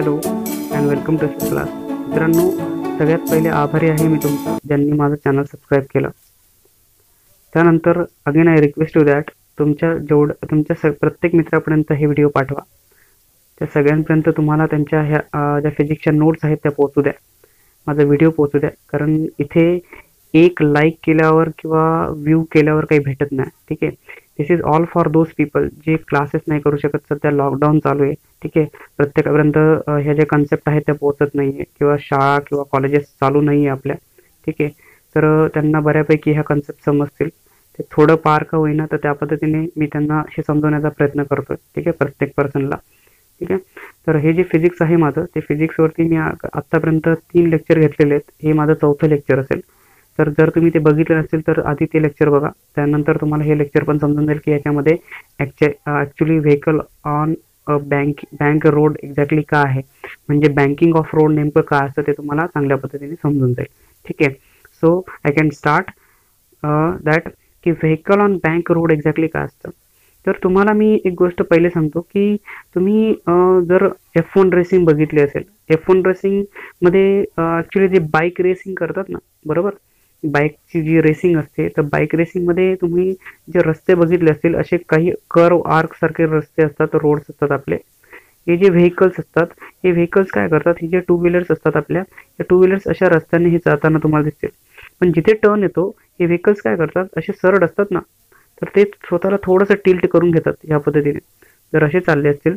Hello and welcome to class. मित्रांनो, सगळ्यात पहिले आभारी आहे मी तुमचा ज्यांनी माझं चॅनल सबस्क्राईब केलं. त्यानंतर again I request to that तुमच्या प्रत्येक मित्रापर्यंत हे व्हिडिओ पाठवा. त्या सगळ्यांपर्यंत तुम्हाला त्यांच्या ह्या ज्या फिजिक्सच्या नोट्स आहेत त्या पोहोचू द्या, माझा व्हिडिओ पोहोचू द्या. कारण इथे एक लाईक केल्यावर किंवा व्ह्यू केल्यावर काही भेटत नाही. ठीक आहे, this is all for those people जे क्लासेस नाही करू शकत. सध्या लॉकडाऊन चालू आहे. ठीक आहे, प्रत्येकापर्यंत ह्या ज्या कन्सेप्ट आहेत त्या पोहोचत नाही आहे किंवा शाळा किंवा कॉलेजेस चालू नाही आहे आपल्या. ठीक आहे, तर त्यांना बऱ्यापैकी ह्या कन्सेप्ट समजतील. ते थोडं पार का होईना तर त्या पद्धतीने मी त्यांना हे समजवण्याचा प्रयत्न करतोय. ठीक आहे, प्रत्येक पर्सनला. ठीक आहे, तर हे जे फिजिक्स आहे माझं, ते फिजिक्सवरती मी आत्तापर्यंत 3 लेक्चर घेतलेले आहेत. हे माझं 4थं लेक्चर असेल. तर जर तुम्ही ते बघितले नसेल तर आधी ते लेक्चर बघा, त्यानंतर तुम्हाला हे लेक्चर पण समजून जाईल की याच्यामध्ये actually vehicle on bank road exactly काय आहे, म्हणजे बँकिंग ऑफ रोड नेमकं काय असतं ते तुम्हाला चांगल्या पद्धतीने समजून जाईल. ठीक आहे, so I can start that की vehicle on bank road exactly काय असतं. तर तुम्हाला मी एक गोष्ट पहिले सांगतो की तुम्ही जर F1 रेसिंग बघितली असेल, F1 रेसिंगमध्ये ॲक्च्युली जे बाईक रेसिंग करतात ना, बरोबर, बाईकची जी रेसिंग असते, तर बाईक रेसिंगमध्ये तुम्ही जे रस्ते बघितले असतील असे काही कर्व आर्क सारखे रस्ते असतात, रोड्स असतात आपले. हे जे व्हेकल्स असतात, हे व्हेकल्स काय करतात, हे जे 2 व्हीलर्स असतात आपल्या, या 2 व्हीलर्स अशा रस्त्याने हे जाताना तुम्हाला दिसतील. पण जिथे टर्न येतो हे व्हेकल्स काय करतात, असे सरळ असतात ना, तर ते स्वतःला थोडंसं टिल्ट करून घेतात ह्या पद्धतीने. जर असे चालले असतील,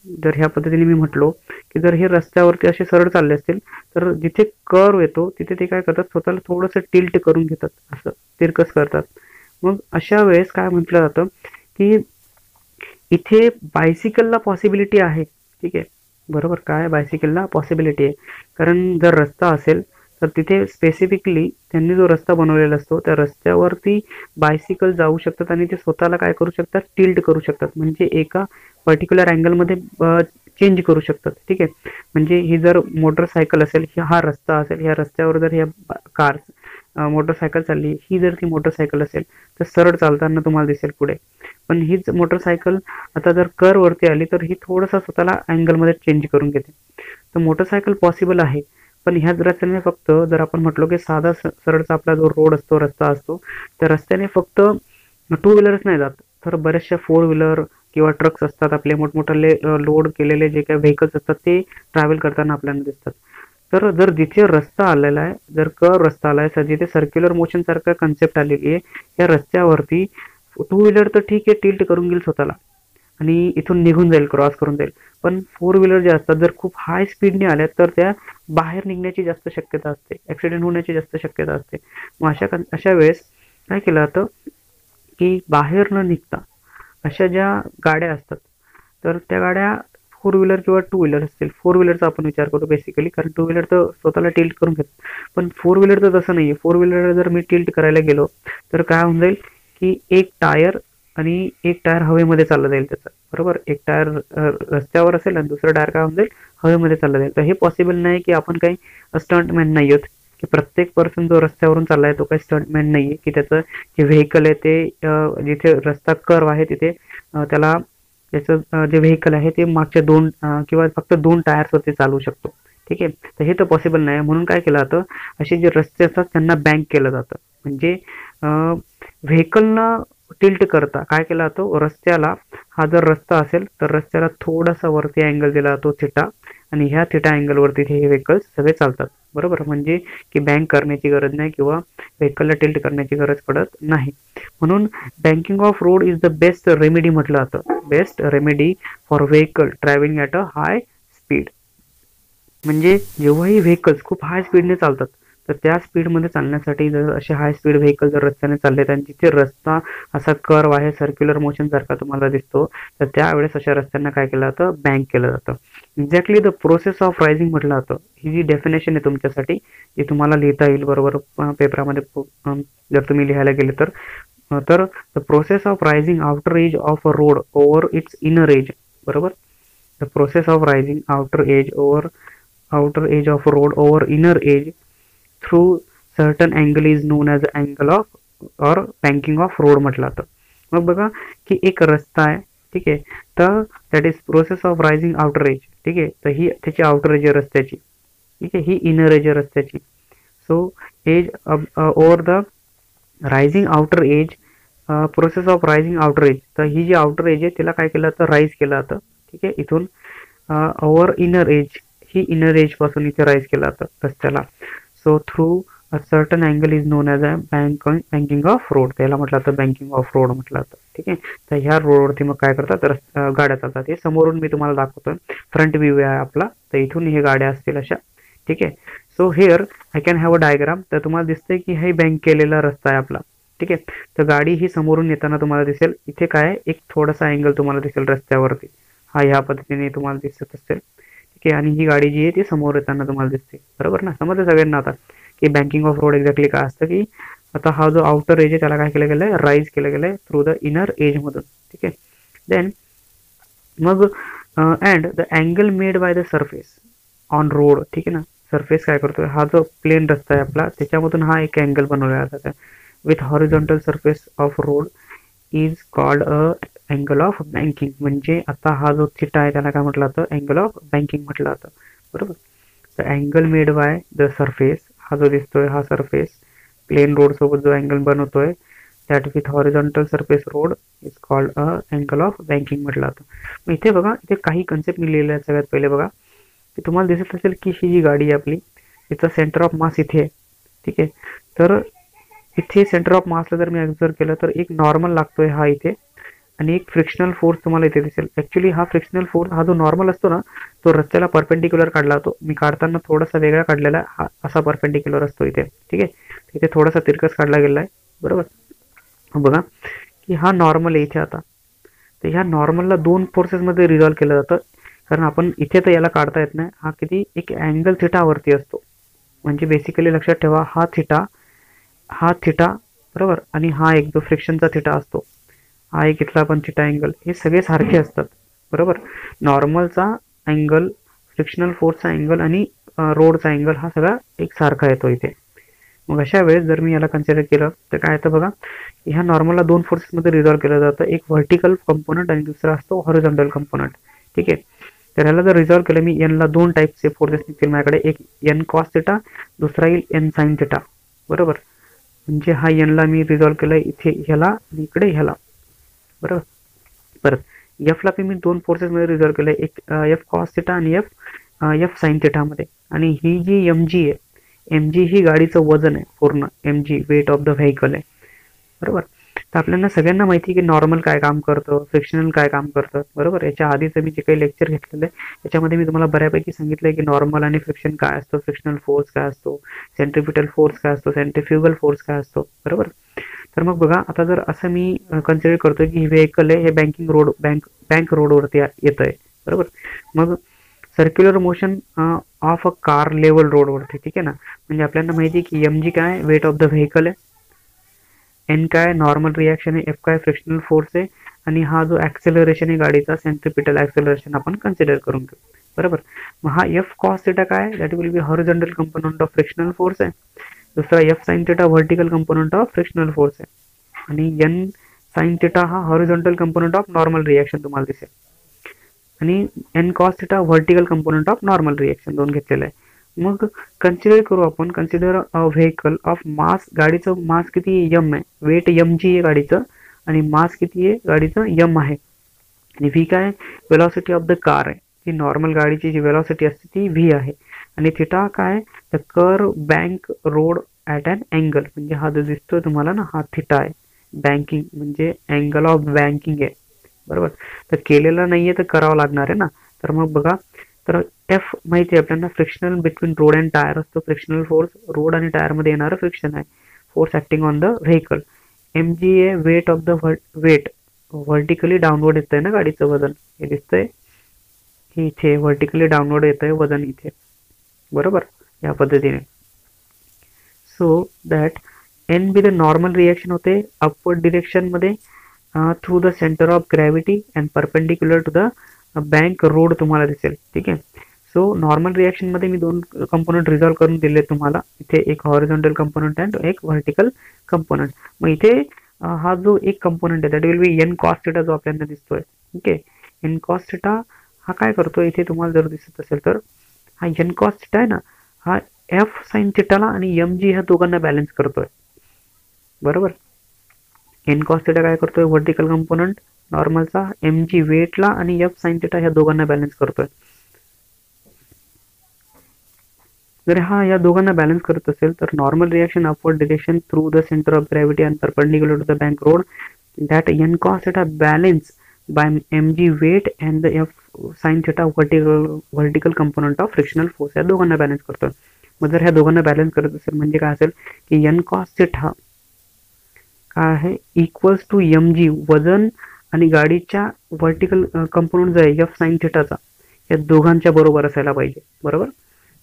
जर ह्या पद्धतीने मी म्हटलो की जर हे रस्त्यावरती असे सरळ चालले असतील तर जिथे कर्व येतो तिथे ते काय करतात, स्वतःला थोडंसं टिल्ट करून घेतात, असं तिरकस करतात. मग अशा वेळेस काय म्हटलं जातं की इथे बायसिकलला पॉसिबिलिटी आहे. ठीक आहे, बरोबर, काय बायसिकलला पॉसिबिलिटी आहे. कारण जर रस्ता असेल तर तिथे स्पेसिफिकली त्यांनी जो रस्ता बनवलेला असतो त्या रस्त्यावरती बायसिकल जाऊ शकतात आणि ते स्वतःला काय करू शकतात, टिल्ट करू शकतात, म्हणजे एका पर्टिक्युलर अँगलमध्ये चेंज करू शकतात. ठीक आहे, म्हणजे ही जर मोटरसायकल असेल, हा रस्ता असेल, ह्या रस्त्यावर जर ह्या कार्स मोटरसायकल चालली, ही जर ती मोटरसायकल असेल तर सरळ चालताना तुम्हाला दिसेल पुढे. पण हीच मोटरसायकल आता जर वरती आली तर ही थोडासा स्वतःला अँगलमध्ये चेंज करून घेते. तर मोटरसायकल पॉसिबल आहे. पण ह्याच रस्त्याने फक्त जर आपण म्हटलो की साधा सरळचा आपला जो रोड असतो, रस्ता असतो, त्या रस्त्याने फक्त 2 व्हीलर्स नाही जात, तर बऱ्याचशा 4 व्हीलर किंवा ट्रक्स असतात, आपले मोठमोठाले लोड केलेले जे काही व्हेकल्स असतात ते ट्रॅव्हल करताना आपल्याला दिसतात. तर जर जिथे रस्ता आलेला आहे, जर रस्ता आला आहे, जिथे सर्क्युलर मोशन सारखं कन्सेप्ट आलेली आहे, या रस्त्यावरती 2 व्हीलर तर ठीक आहे टिल्ट करून घेईल स्वतःला आणि इथून निघून जाईल, क्रॉस करून जाईल. पण 4 व्हीलर जे असतात जर खूप हाय स्पीडने आल्या तर त्या बाहेर निघण्याची जास्त शक्यता असते, ॲक्सिडेंट होण्याची जास्त शक्यता असते. मग अशा वेळेस काय केलं जातं की बाहेर न निघता अशा ज्या गाड्या असतात तर त्या गाड्या 4 व्हीलर किंवा 2 व्हीलर असतील. 4 व्हीलरचा आपण विचार करू बेसिकली, कारण 2 व्हीलर तर स्वतःला टिल्ट करून घेतात. पण 4 व्हीलर तर तसं नाही आहे. 4 व्हीलर जर मी टिल्ट करायला गेलो तर काय होऊन जाईल की एक टायर हवेमध्ये चाललं जाईल त्याचं, बरोबर. एक टायर रस्त्यावर असेल आणि दुसरं टायर काय होऊन जाईल, हवेमध्ये चाललं जाईल. तर हे पॉसिबल नाही की आपण काही स्टंटमॅन नाही आहोत, की प्रत्येक पर्सन जो रस्त्यावरून चाललाय तो काही स्टंटमॅन नाही आहे की त्याचं जे व्हेकल आहे ते जिथे रस्ता कर्व आहे तिथे त्याला त्याचं जे व्हेकल आहे ते मागच्या 2 किंवा फक्त 2 टायर्सवरती चालवू शकतो. ठीक आहे, तर हे तर पॉसिबल नाही. म्हणून काय केलं जातं, असे जे रस्ते असतात त्यांना बँक केलं जातं. म्हणजे व्हेकलनं टिल्ट करता काय केला जातो, रस्त्याला, हा जर रस्ता असेल तर रस्त्याला थोडासा वरती अँगल दिला जातो थिटा, आणि ह्या थिटा अँगलवरती हे व्हेकल्स सगळे चालतात, बरोबर. म्हणजे की बँक करण्याची गरज नाही किंवा व्हेकलला टिल्ट करण्याची गरज पडत नाही. म्हणून banking of road is the best remedy म्हटलं जातं, best remedy for vehicle travelling at a high speed. म्हणजे जेव्हाही व्हेकल्स खूप हाय स्पीडने चालतात तर त्या स्पीडमध्ये चालण्यासाठी जर असे हाय स्पीड व्हेकल जर रस्त्याने चाललेत आणि जिथे रस्ता असा कर्व आहे, सर्क्युलर मोशन सारखा तुम्हाला दिसतो, तर त्यावेळेस अशा रस्त्यांना काय केलं जातं, बँक केलं जातं. Exactly the process of rising म्हटलं जातं. ही जी डेफिनेशन आहे तुमच्यासाठी, जी तुम्हाला लिहिता येईल बरोबर पेपरामध्ये जर तुम्ही लिहायला गेले तर the process of raising outer edge of a road over its inner edge, बरोबर. The process of raising outer edge of a road over inner edge through certain angle is known as angle of or banking of road म्हटलं जातं. मग बघा की एक रस्ता आहे, ठीक आहे, तर that is process of raising outer age. ठीक आहे. तर ही त्याची आउटर एज रस्त्याची, ठीक आहे. ही इनर एज रस्त्याची. So as over the rising outer age, process of raising outer age. तर ही जी आउटर एज आहे तिला काय केलं जातं, राईज केलं जातं, ठीक आहे. इथून ओव्हर इनर एज, ही इनर एज पासून इथे राईज केलं जातं रस्त्याला. So through a certain angle is non as a banking of road. त्याला म्हटलं जातं बँकिंग ऑफ रोड म्हटलं जातं, ठीक आहे. तर ह्या रोडवरती मग काय करतात, गाड्या चालतात. हे समोरून मी तुम्हाला दाखवतोय, फ्रंट व्ह्यू आहे आपला. तर इथून हे गाड्या असतील अशा, ठीक आहे. So here I can have a diagram. तर तुम्हाला दिसतंय की हे बँक केलेला रस्ता आहे आपला, ठीक आहे. तर गाडी ही समोरून येताना तुम्हाला दिसेल, इथे काय एक थोडासा अँगल तुम्हाला दिसेल रस्त्यावरती, हा ह्या पद्धतीने तुम्हाला दिसत असेल, ठीक आहे. आणि ही गाडी जी आहे ती समोर येताना तुम्हाला दिसते, बरोबर ना. समजलं सगळ्यांना आता की बँकिंग ऑफ रोड एक्झॅक्टली काय असतं, की आता हा जो आउटर एज आहे त्याला काय केलं गेलं आहे, राईज केलं गेलं आहे थ्रू द इनर एज मधून, ठीक आहे. देन मग and the angle made by the surface on road, ठीक आहे ना. सरफेस काय करतोय, हा जो प्लेन रस्ता आहे आपला त्याच्यामधून हा एक अँगल बनवला जातो with horizontal surface of road is called a angle of banking. म्हणजे आता हा जो थिटा आहे त्याला काय म्हटलं जातं, अँगल ऑफ बँकिंग म्हटलं जातं, बरोबर. The angle made by the surface, हा जो दिसतोय हा सरफेस प्लेन रोड सोबत जो अँगल बनवतोय that with horizontal surface road is called a angle of banking म्हटलं जातं. मग इथे बघा, इथे काही कन्सेप्ट मी लिहिलेले आहेत. सगळ्यात पहिले बघा की तुम्हाला दिसत असेल की ही जी गाडी आहे आपली, तिचा सेंटर ऑफ मास इथे आहे, ठीक आहे. तर इथे सेंटर ऑफ मासला जर मी ऑब्झर्व केलं तर एक नॉर्मल लागतोय हा इथे, आणि एक फ्रिक्शनल फोर्स तुम्हाला इथे दिसेल. ऍक्च्युली हा फ्रिक्शनल फोर्स, हा जो नॉर्मल असतो ना, तो रस्त्याला परपेंडिक्युलर काढला जातो. मी काढताना थोडासा वेगळा काढलेला आहे, हा असा परपेंडिक्युलर असतो इथे, ठीक आहे. इथे थोडासा तिरकस काढला गेला आहे, बरोबर. बघा की हा नॉर्मल आहे इथे. आता तर ह्या नॉर्मलला दोन फोर्सेसमध्ये रिझॉल्व केलं जातं, कारण आपण इथे तर याला काढता येत नाही. हा किती एक अँगल थिटावरती असतो. म्हणजे बेसिकली लक्षात ठेवा, हा थिटा बरोबर, आणि हा एक जो फ्रिक्शनचा थिटा असतो, हा एक इथला पण थिटा अँगल, हे सगळे सारखे असतात, बरोबर. नॉर्मलचा अँगल, फ्रिक्शनल फोर्सचा अँगल आणि रोडचा अँगल हा सगळा एक सारखा येतो इथे. मग अशा वेळेस जर मी याला कन्सिडर केलं तर काय येतं बघा, ह्या नॉर्मलला दोन फोर्सेसमध्ये रिझॉल्व केलं जातं, एक व्हर्टिकल कंपोनंट आणि दुसरा असतो हॉरिझॉन्टल कंपोनंट, ठीक आहे. तर ह्याला जर रिझॉल्व केलं मी, एनला दोन टाईपचे फोर्सेस निघतील माझ्याकडे, एक एन कॉस थिटा, दुसरा येईल एन साइन थिटा, बरोबर. म्हणजे हा एनला मी रिझॉल्व केलं इथे ह्याला आणि इकडे ह्याला, बरोबर. परत एफला मी दोन फोर्सेसमध्ये रिझॉल्व केलं, एक एफ कॉस थिटा आणि एफ साइन थिटामध्ये. आणि ही जी एम जी आहे, एम जी ही गाडीचं वजन आहे पूर्ण, m g weight of the vehicle आहे, बरोबर. तर आपल्याला सगळ्यांना माहिती आहे की नॉर्मल काय काम करतं, फ्रिक्शनल काय काम करतं, बरोबर. याच्या आधीचं मी जे काही लेक्चर घेतलेलं आहे त्याच्यामध्ये मी तुम्हाला बऱ्यापैकी सांगितलं आहे की नॉर्मल आणि फ्रिक्शन काय असतं, फ्रिक्शनल फोर्स काय असतो, सेंट्रिपिटल फोर्स काय असतो, सेंट्रिफ्युगल फोर्स काय असतो, बरोबर. तर मग बघा, आता जर असं मी कन्सिडर करतोय की व्हेकल आहे, हे बँक रोडवरती येत आहे, बरोबर. मग circular motion of a car level रोडवरती, ठीक आहे ना. म्हणजे आपल्याला माहिती आहे की एम जी काय वेट ऑफ द व्हेकल आहे, एन काय नॉर्मल रिॲक्शन आहे, एफ काय फ्रिक्शनल फोर्स आहे, आणि हा जो ऍक्सेलरेशन आहे गाडीचा सेंट्रिपिटल ऍक्सेलरेशन आपण कन्सिडर करून घेऊ, बरोबर. मग हा एफ कॉस थिटा काय, that will be horizontal component of frictional force आहे. दुसरा f sine theta vertical component of frictional force आहे. आणि एन साइन थिटा हा horizontal component of normal reaction तुम्हाला दिसेल. आणि n cos theta vertical component of normal reaction दोन घेतलेलं आहे. मग कन्सिडर करू आपण, consider a vehicle of mass, गाडीचं मास किती एम आहे, वेट एम जी आहे गाडीचं, आणि मास किती आहे गाडीचं एम आहे. आणि व्ही काय, वेलॉसिटी ऑफ द कार आहे, ही नॉर्मल गाडीची जी वेलॉसिटी असते ती व्ही आहे. आणि थिटा काय, the curve bank road at an angle, म्हणजे हा जो दिसतोय तुम्हाला ना, हा थिटा आहे. बँकिंग म्हणजे अँगल ऑफ बँकिंग आहे, बरोबर. तर केलेलं नाहीये तर करावं लागणार आहे ना. तर मग बघा, तर एफ माहिती आहे आपल्याला, frictional between road and tyre असतो, फ्रिक्शनल फोर्स रोड आणि टायर मध्ये येणारं फ्रिक्शन आहे, force acting on the vehicle. M G आहे weight of the weight, vertically downward येत आहे ना गाडीचं वजन, हे दिसतंय हे इथे व्हर्टिकली डाऊनवर्ड येत आहे वजन इथे, बरोबर, या पद्धतीने. So that n be the normal reaction होते अपवर्ड डिरेक्शन मध्ये through the centre of gravity and perpendicular to the bank road तुम्हाला दिसेल, ठीक आहे. सो नॉर्मल रिॲक्शन मध्ये मी दोन कंपोनंट रिझॉल्व करून दिले तुम्हाला, इथे एक हॉरिझॉन्टल कंपोनंट अँड एक व्हर्टिकल कंपोनंट. मग इथे हा जो एक कंपोनंट आहे that will be n cos theta जो आपल्याला दिसतोय, ठीक आहे. एन कॉस थिटा हा काय करतोय इथे तुम्हाला जर दिसत असेल तर हा एन कॉस थिटा आहे ना, हा एफ साइन थिटाला आणि एम जी ह्या दोघांना बॅलन्स करतोय. बरोबर. एन कॉस थिटा काय करतोय, व्हर्टिकल कंपोनंट नॉर्मलचा, एम जी वेटला आणि एफ साइन थिटा ह्या दोघांना बॅलन्स करतोय. जर हा या दोघांना बॅलन्स करत असेल तर normal reaction upward direction through the centre of gravity and perpendicular to the bank road that n cos theta balance by m g weight and the f sine theta vertical component of frictional force या दोघांना balance करतोय. मग जर ह्या दोघांना balance करत असेल म्हणजे काय असेल की एन कॉस थिटा काय आहे इक्वल्स टू एम जी वजन आणि गाडीच्या व्हर्टिकल कंपोनंट जो आहे एफ साइन थिटाचा या दोघांच्या बरोबर असायला पाहिजे. बरोबर.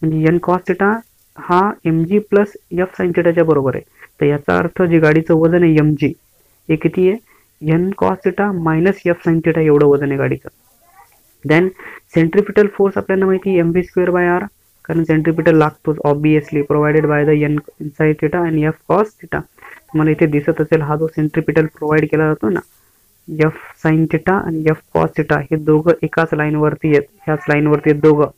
म्हणजे एन कॉस थिटा हा M G plus F sine थिटाच्या बरोबर आहे. तर याचा अर्थ जे गाडीचं वजन आहे एम जी हे किती आहे, n cos theta minus F sine theta एवढं वजन आहे गाडीचं. देन सेंट्रिपिटल फोर्स आपल्याला माहिती m V square by r, कारण सेंट्रिपिटल लागतोच obviously, provided by the n sine theta आणि एफ कॉस थिटा. तुम्हाला इथे दिसत असेल हा जो सेंट्रिपिटल प्रोव्हाइड केला जातो ना, एफ साइन थिटा आणि एफ कॉस थिटा हे दोघं एकाच लाईनवरती आहेत, ह्याच लाईनवरती आहेत दोघं.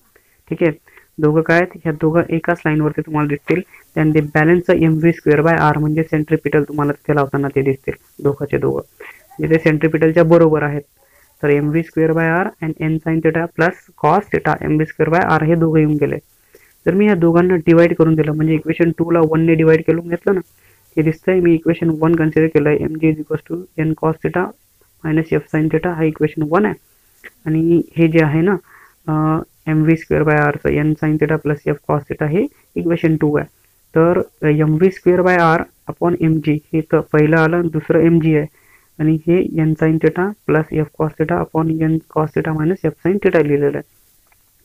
ठीक आहे, दोघं काय आहेत, ह्या दोघं एकाच लाईनवरती तुम्हाला दिसतील. त्यान ते balance m V square by r म्हणजे सेंट्रिपिटल तुम्हाला तिथे लावताना ते दिसतील दोघांचे दोघं, म्हणजे ते सेंट्रिपिटलच्या बरोबर आहेत. तर M V square by r and n sine theta plus cos theta m V square by r हे दोघं येऊन गेले. जर मी या दोघांना डिवाइड करून दिलं म्हणजे इक्वेशन 2 ला 1 ने डिवाइड करून घेतलं ना, हे दिसतंय मी इक्वेशन 1 कन्सिडर केलं आहे. M G is equals to N cos theta minus F sine theta हा इक्वेशन 1 आहे. आणि हे जे आहे ना एम व्ही स्क्वेअर बाय आरचं N sine theta plus F cos theta हे इक्वेशन 2 आहे. तर M V square by R upon M G हे तर पहिलं आलं, दुसरं एम जी आहे आणि हे n sine theta plus F cos theta upon n cos theta minus F sine theta लिहिलेलं आहे.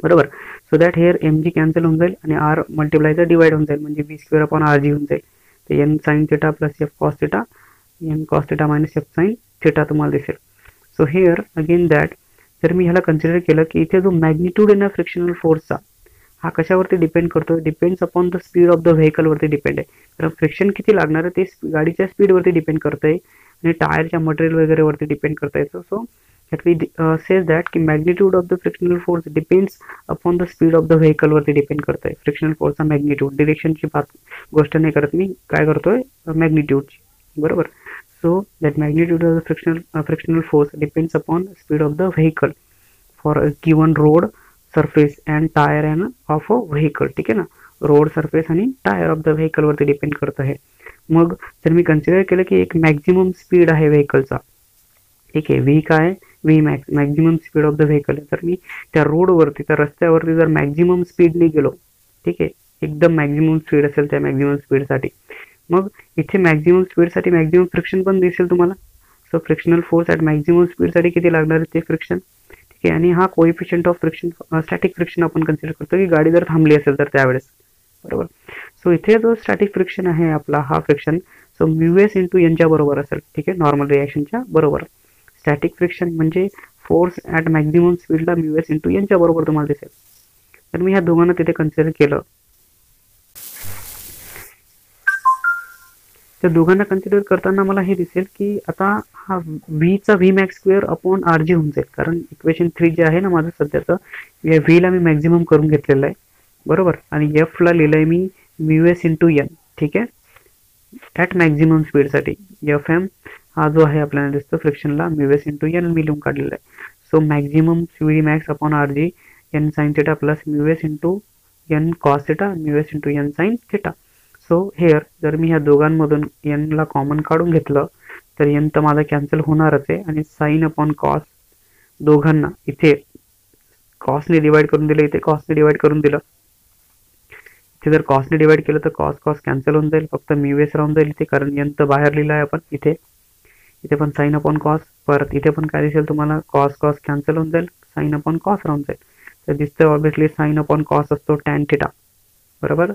बरोबर. So that here m g cancel होऊन जाईल आणि आर मल्टिप्लायचा डिवाइड होऊन जाईल म्हणजे v square upon R G होऊन जाईल. तर n sine theta plus F cos theta n cos theta minus F sine theta तुम्हाला दिसेल. सो हेअर अगेन दॅट जर मी ह्याला कन्सिडर केलं की इथे जो मॅग्निट्यूड आहे ना फ्रिक्शनल फोर्सचा हा कशावरती डिपेंड करतो, depends upon the speed of the व्हेकलवरती डिपेंड आहे. कारण फ्रिक्शन किती लागणार आहे ते गाडीच्या स्पीडवरती डिपेंड करतंय आणि टायरच्या मटेरियल वगैरेवरती डिपेंड करता येतं. So that we says that की magnitude of the frictional force depends upon the speed of the vehicle वरती डिपेंड करतंय. फ्रिक्शनल फोर्सचा मॅग्निट्यूड, डिरेक्शनची गोष्ट नाही करत मी, काय करतोय मॅग्निट्यूडची. बरोबर. So that magnitude of the frictional force depends upon speed of the vehicle for a given road surface and tyre and of a vehicle. ठीक आहे ना, रोड सरफेस आणि टायर ऑफ द व्हेकल वरती डिपेंड करत आहे. मग जर मी consider केलं की एक मॅक्झिमम स्पीड आहे व्हेकलचा, ठीक आहे, व्ही काय V max maximum speed of the vehicle आहे. तर मी त्या रोडवरती त्या रस्त्यावरती जर मॅक्झिमम स्पीडने गेलो, ठीक आहे, एकदम मॅक्झिमम स्पीड असेल त्या मॅक्झिमम स्पीडसाठी, मग इथे मॅक्झिमम स्पीडसाठी मॅक्झिमम फ्रिक्शन पण दिसेल तुम्हाला. So frictional force at maximum स्पीडसाठी किती लागणार आहे ते फ्रिक्शन. ठीक आहे, आणि हा coefficient of friction static friction आपण कन्सिडर करतो की गाडी जर थांबली असेल तर त्यावेळेस. बरोबर. सो इथे जो स्टॅटिक फ्रिक्शन आहे आपला हा friction so mu S into एनच्या बरोबर असेल. ठीक आहे, नॉर्मल रिएक्शनच्या बरोबर. स्टॅटिक फ्रिक्शन म्हणजे फोर्स ॲट मॅक्झिमम स्पीडला म्यू एस इंटू एनच्या बरोबर तुम्हाला दिसेल. तर मी ह्या दोघांना तिथे कन्सिडर केलं, त्या दोघांना कन्सिडर करताना मला हे दिसेल की आता हा व्हीचा V max square upon R G होऊन जाईल. कारण इक्वेशन 3 जे आहे ना माझं सध्याचं, या व्हीला मी मॅक्झिमम करून घेतलेलं आहे. बरोबर. आणि एफला लिहिलं आहे मी म्यू एस इंटू एन. ठीक आहे, ॲट मॅक्झिमम स्पीडसाठी एफ एम हा जो आहे आपल्याला दिसतो फ्रिक्शनला म्यू एस इंटू एन मी लिहून काढलेला आहे. So maximum v max upon R g n sine theta plus mu S into n cos theta mu S into n sine theta. So here जर मी ह्या दोघांमधून एनला कॉमन काढून घेतलं तर एन तर माझा कॅन्सल होणारच आहे आणि साइन अपॉन कॉस दोघांना इथे कॉसने डिवाइड करून दिलं, इथे कॉसने डिवाइड करून दिलं. इथे जर कॉसने डिवाइड केलं तर कॉस कॉस कॅन्सल होऊन जाईल, फक्त म्यू एस राहून जाईल इथे, कारण एन तर बाहेर लिहिलं आहे आपण इथे. इथे पण साइन अपॉन कॉस, परत इथे पण काय दिसेल तुम्हाला कॉस कॉस कॅन्सल होऊन जाईल, साइन अपॉन कॉस राहून जाईल. तर दिसतं ऑब्विसली साइन अपॉन कॉस असतो टॅन थिटा. बरोबर.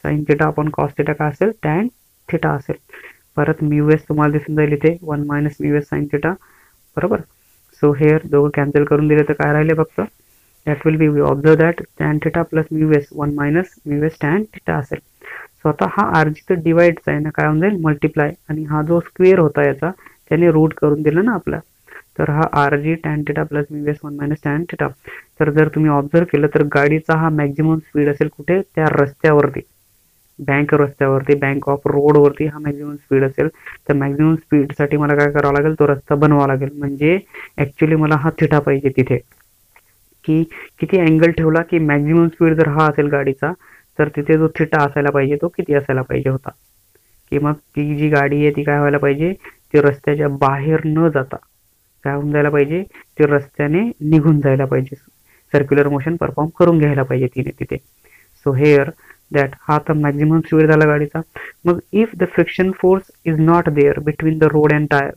Sine theta upon cos theta काय असेल टॅन थिटा असेल. परत म्यू एस तुम्हाला दिसून जाईल इथे 1 minus mu s sine theta. बरोबर. सो हेअर दोघं कॅन्सल करून दिले तर काय राहिले फक्त that will be observe that tan theta plus mu s 1 minus mu s tan theta असेल. सो आता हा आर जी तर डिवाइडचा आहे ना, काय होऊन जाईल मल्टिप्लाय, आणि हा जो स्क्वेअर होता याचा त्याने रूट करून दिलं ना आपला, तर हा आर जी tan theta plus mu s 1 minus tan theta. तर जर तुम्ही ऑब्झर्व केलं तर गाडीचा हा मॅक्झिमम स्पीड असेल कुठे, त्या रस्त्यावरती, बँक रस्त्यावरती, बँक ऑफ रोडवरती हा मॅक्झिमम स्पीड असेल. तर मॅक्झिमम स्पीडसाठी मला काय करावं लागेल, तो रस्ता बनवावा लागेल. म्हणजे ॲक्च्युली मला हा थिटा पाहिजे तिथे, की किती अँगल ठेवला की मॅक्झिमम स्पीड जर हा असेल गाडीचा, तर तिथे जो थिटा असायला पाहिजे तो किती असायला पाहिजे होता. की मग ती जी गाडी आहे ती काय व्हायला पाहिजे, ती रस्त्याच्या बाहेर न जाता काय होऊन जायला पाहिजे, ती रस्त्याने निघून जायला पाहिजे, सर्क्युलर मोशन परफॉर्म करून घ्यायला पाहिजे तिने तिथे. सो हेअर दॅट हा तर मॅक्झिमम स्पीड झाला गाडीचा. मग if the friction force is not there between the road and tyre,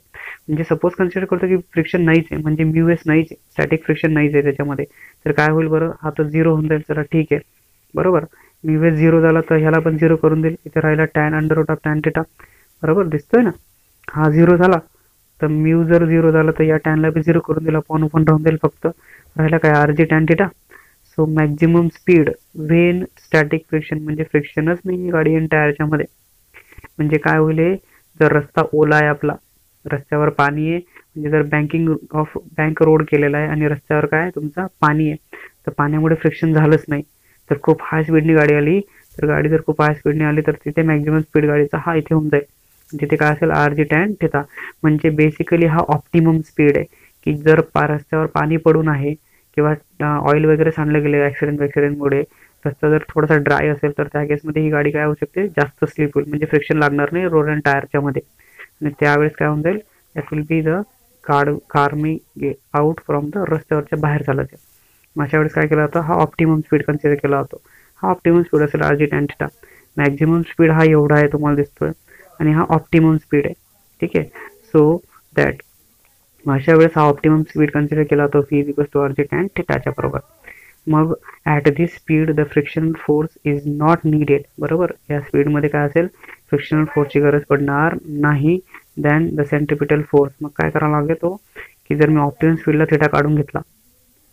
म्हणजे सपोज कन्सिडर करतो की फ्रिक्शन नाहीच आहे, म्हणजे म्यू एस नाहीच आहे, स्टॅटिक फ्रिक्शन नाहीच आहे त्याच्यामध्ये, तर काय होईल बरं, हा तर झिरो होऊन जाईल. चला ठीक आहे, बरोबर. म्यू एस झिरो झाला तर ह्याला पण झिरो करून देईल. इथे राहिला tan under root of tan theta, बरोबर दिसतोय ना. हा झिरो झाला तर म्यू जर झिरो झाला तर या टॅनला बी झिरो करून दिला, अपॉन अपॉन राहून जाईल, फक्त राहिला काय r G tan theta. So maximum speed when static friction, म्हणजे फ्रिक्शनच नाही गाडी आणि टायरच्या मध्ये, म्हणजे काय होईल, जर रस्ता ओला आहे आपला, रस्त्यावर पाणी आहे, म्हणजे जर बँक रोड केलेला आहे आणि रस्त्यावर काय तुमचा पाणी आहे, तर पाण्यामुळे फ्रिक्शन झालंच नाही, तर खूप हाय स्पीडनी गाडी आली, तर गाडी जर खूप हाय स्पीडने आली तर तिथे मॅक्झिमम स्पीड गाडीचा हा इथे होऊन जाईल. तिथे काय असेल, आर जी टॅन थिटा. म्हणजे बेसिकली हा ऑप्टिमम स्पीड आहे, की जर रस्त्यावर पाणी पडून आहे किंवा ऑइल वगैरे सांडलं गेले ॲक्सिडेंटमुळे, रस्ता जर थोडासा ड्राय असेल तर त्या केसमध्ये ही गाडी काय होऊ शकते, जास्त स्लिप होईल, म्हणजे फ्रिक्शन लागणार नाही रोड अँड टायरच्या मध्ये. आणि त्यावेळेस काय होऊन जाईल, that will be the car me out from the रस्त्यावरच्या बाहेर झालं ते. मग अशा वेळेस काय केला होता, हा ऑप्टिमम स्पीड कन्सिडर केला होतो. हा ऑप्टिमम स्पीड असेल आर जी टॅन थिटा. मॅक्झिमम स्पीड हा एवढा आहे तुम्हाला दिसतोय, आणि हा ऑप्टिमम स्पीड आहे, ठीक आहे. सो दॅट अशा वेळेस हा ऑप्टिमम स्पीड कन्सिडर केला होता, phi is equals to R G tan थिटाच्या बरोबर. मग at this speed the friction force is not needed, बरोबर. या स्पीडमध्ये काय असेल, फ्रिक्शनल फोर्सची गरज पडणार नाही दॅन द सेंट्रिपिटल फोर्स. मग काय करावा लागेल तो, की जर मी ऑप्टिमम स्पीडला थिटा काढून घेतला,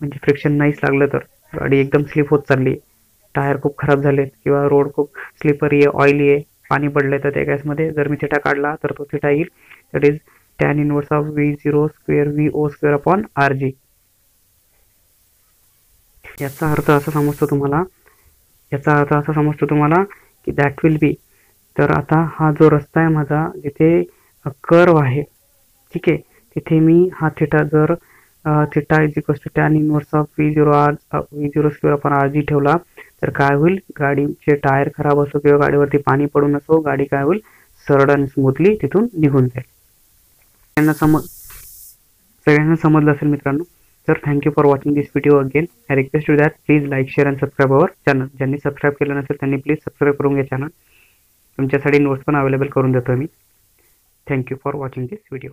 म्हणजे फ्रिक्शन नाहीच लागलं, तर गाडी एकदम स्लिप होत चालली, टायर खूप खराब झालेत किंवा रोड खूप स्लिपरी आहे, ऑइली आहे, पाणी पडलंय, तर त्या केसमध्ये जर मी थिटा काढला तर तो थिटा येईल, that is tan inverse of V zero square V O square upon R G. याचा अर्थ असा समजतो तुम्हाला, की दॅट विल बी, तर आता हा जो रस्ता आहे माझा, जिथे कर्व आहे, ठीक आहे, तिथे मी हा थिटा जर theta is equals to tan inverse of V zero square upon R G ठेवला, तर काय होईल, गाडीचे टायर खराब असो किंवा गाडीवरती पाणी पडून असो, गाडी काय होईल, सरळ आणि स्मूथली तिथून निघून जाईल. सगळ्यांना समजलं असेल मित्रांनो. तर thank you for watching this video again. I request you that please like share and subscribe our channel. ज्यांनी सबस्क्राईब केलं नसेल त्यांनी प्लीज सबस्क्राईब करून घ्या चॅनल. तुमच्यासाठी नोट्स पण अवेलेबल करून देतो मी. Thank you for watching this video.